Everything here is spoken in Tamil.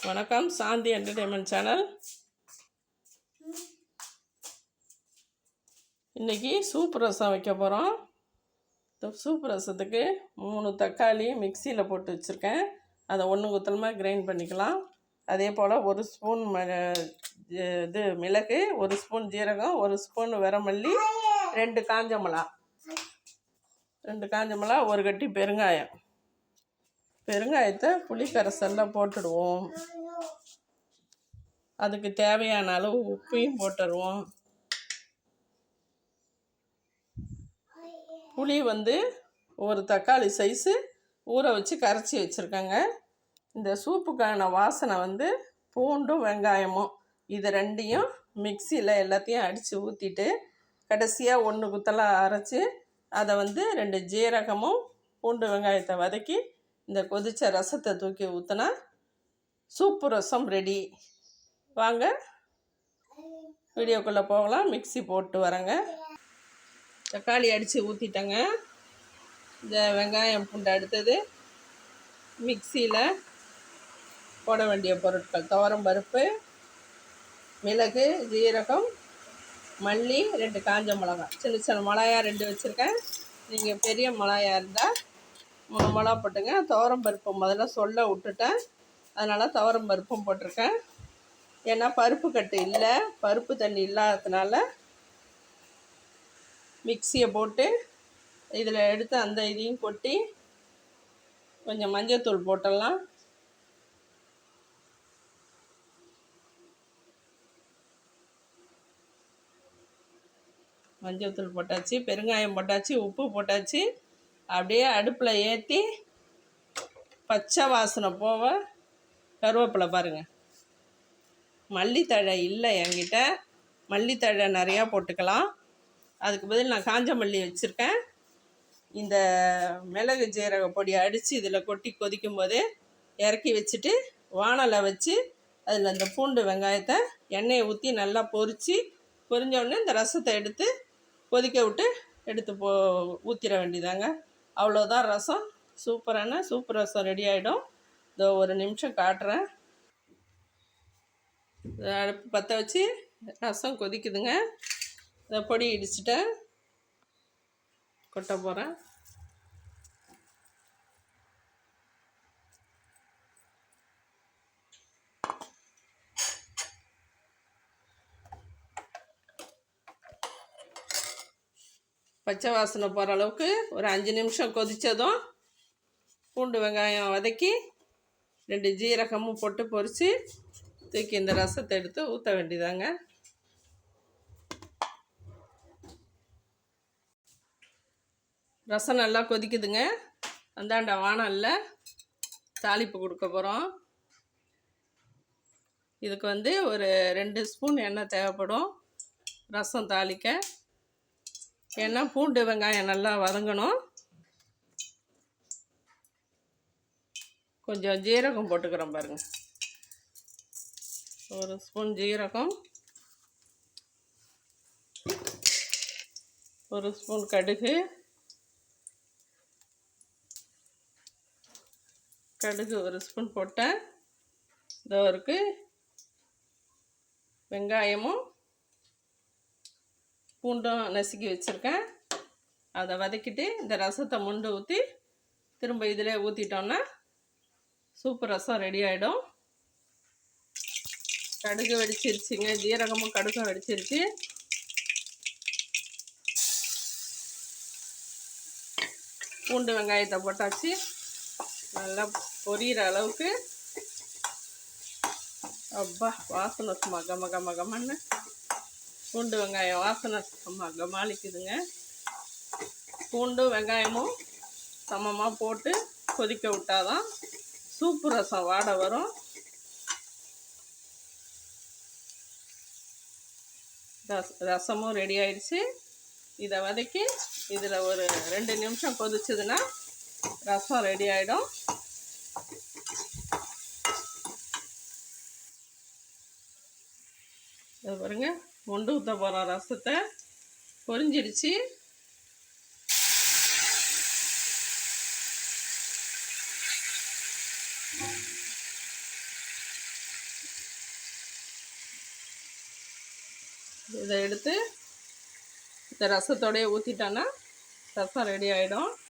வணக்கம், சாந்தி என்டர்டெயின்மெண்ட் சேனல். இன்றைக்கி சூப்பு ரசம் வைக்க போகிறோம். சூப்பு ரசத்துக்கு 3 தக்காளி மிக்சியில் போட்டு வச்சுருக்கேன். அதை ஒன்று குத்தலமாக கிரைண்ட் பண்ணிக்கலாம். அதே போல் 1 ஸ்பூன் மிளகு, 1 ஸ்பூன் ஜீரகம், 1 ஸ்பூன் வரமல்லி, 2 காஞ்ச மிளகா, 1 கட்டி பெருங்காயம். பெருங்காயத்தை புளிக்கரைசலில் போட்டுடுவோம். அதுக்கு தேவையான அளவு உப்பையும் போட்டுடுவோம். புளி ஒரு தக்காளி சைஸு ஊற வச்சு கரைச்சி வச்சுருக்கேங்க. இந்த சூப்புக்கான வாசனை பூண்டும் வெங்காயமும் இது ரெண்டையும் மிக்சியில் எல்லாத்தையும் அடித்து ஊற்றிட்டு கடைசியாக 1 குத்தலாக அரைச்சி அதை 2 ஜீரகமும் பூண்டு வெங்காயத்தை வதக்கி இந்த கொதித்த ரசத்தை தூக்கி ஊற்றினா சூப்பு ரசம் ரெடி. வாங்க வீடியோக்குள்ளே போகலாம். மிக்சி போட்டு வரேங்க. தக்காளி அடித்து ஊற்றிட்டேங்க. இந்த வெங்காயம் பூண்டு அடுத்தது மிக்சியில் போட வேண்டிய பொருட்கள்: துவரம் பருப்பு, மிளகு, ஜீரகம், மல்லி, 2 காஞ்ச மிளகா, சின்ன மிளகாயா 2 வச்சுருக்கேன். நீங்கள் பெரிய மிளகாயா இருந்தால் 3 மிளகா போட்டுங்க. துவரம் பருப்பு முதல்ல சொல்ல விட்டுட்டேன், அதனால் துவரம் பருப்பும் போட்டிருக்கேன். ஏன்னா பருப்பு கட்டு இல்லை, பருப்பு தண்ணி இல்லாததுனால மிக்சியை போட்டு இதில் எடுத்து அந்த இதையும் கொட்டி கொஞ்சம் மஞ்சள்தூள் போட்டுடலாம். மஞ்சள்தூள் போட்டாச்சு, பெருங்காயம் போட்டாச்சு, உப்பு போட்டாச்சு. அப்படியே அடுப்பில் ஏற்றி பச்சை வாசனை போக கருவேப்பிலை பாருங்கள். மல்லித்தழை இல்லை என்கிட்ட, மல்லித்தழை நிறையா போட்டுக்கலாம். அதுக்கு பதில் நான் காஞ்ச மல்லி வச்சுருக்கேன். இந்த மிளகு ஜீரக பொடி அடித்து இதில் கொட்டி கொதிக்கும் போதே இறக்கி வச்சுட்டு வானலை வச்சு அதில் இந்த பூண்டு வெங்காயத்தை எண்ணெயை ஊற்றி நல்லா பொரிஞ்சோடனே இந்த ரசத்தை எடுத்து கொதிக்க விட்டு எடுத்து ஊற்றிட வேண்டியதாங்க. அவ்வளோதான் ரசம். சூப்பரான சூப்பு ரசம் ரெடி ஆகிடும். இதோ 1 நிமிஷம் காட்டுறேன். அடுப்பு பற்ற வச்சு ரசம் கொதிக்குதுங்க. இதை பொடி இடிச்சுட்டேன், கொட்ட போகிறேன். பச்சை வாசனை போகிற அளவுக்கு ஒரு 5 நிமிஷம் கொதித்ததும் பூண்டு வெங்காயம் வதக்கி 2 ஜீரகமும் போட்டு பொரித்து தூக்கி இந்த ரசத்தை எடுத்து ஊற்ற வேண்டியதாங்க. ரசம் நல்லா கொதிக்குதுங்க. அந்தாண்ட வானலில் தாளிப்பு கொடுக்க போகிறோம். இதுக்கு ஒரு 2 ஸ்பூன் எண்ணெய் தேவைப்படும் ரசம் தாளிக்க. ஏன்னா பூண்டு வெங்காயம் நல்லா வதங்கணும். கொஞ்சம் ஜீரகம் போட்டுக்கிறோம் பாருங்கள். 1 ஸ்பூன் ஜீரகம், 1 ஸ்பூன் கடுகு, 1 ஸ்பூன் போட்டேன். இதோ இருக்கு வெங்காயமும் பூண்டும் நசுக்கி வச்சுருக்கேன். அதை வதக்கிட்டு இந்த ரசத்தை முண்டு ஊற்றி திரும்ப இதில் ஊற்றிட்டோன்னா சூப்பு ரசம் ரெடி ஆகிடும். கடுகு வெடிச்சிருச்சுங்க, ஜீரகமும் கடுகும் வெடிச்சிருச்சு. பூண்டு வெங்காயத்தை போட்டாச்சு. நல்லா பொரியிற அளவுக்கு. அப்பா வாசனை சும்மா கமன்னு பூண்டு வெங்காயம் வாசனை சும்மா கமாளிக்குதுங்க. பூண்டு வெங்காயமும் சமமாக போட்டு கொதிக்க விட்டாதான் சூப்பு ரசம் வாடை வரும். ரசமும் ரெடி ஆயிடுச்சு. இதை வதக்கி இதில் ஒரு 2 நிமிஷம் கொதிச்சதுன்னா ரசம் ரெடி ஆகிடும். இது பாருங்க, மொண்டு ஊற்ற போகிறோம் ரசத்தை. பொரிஞ்சிடுச்சு. இதை எடுத்து இந்த ரசத்தோடய ஊற்றிட்டோன்னா ரசம் ரெடி ஆகிடும்.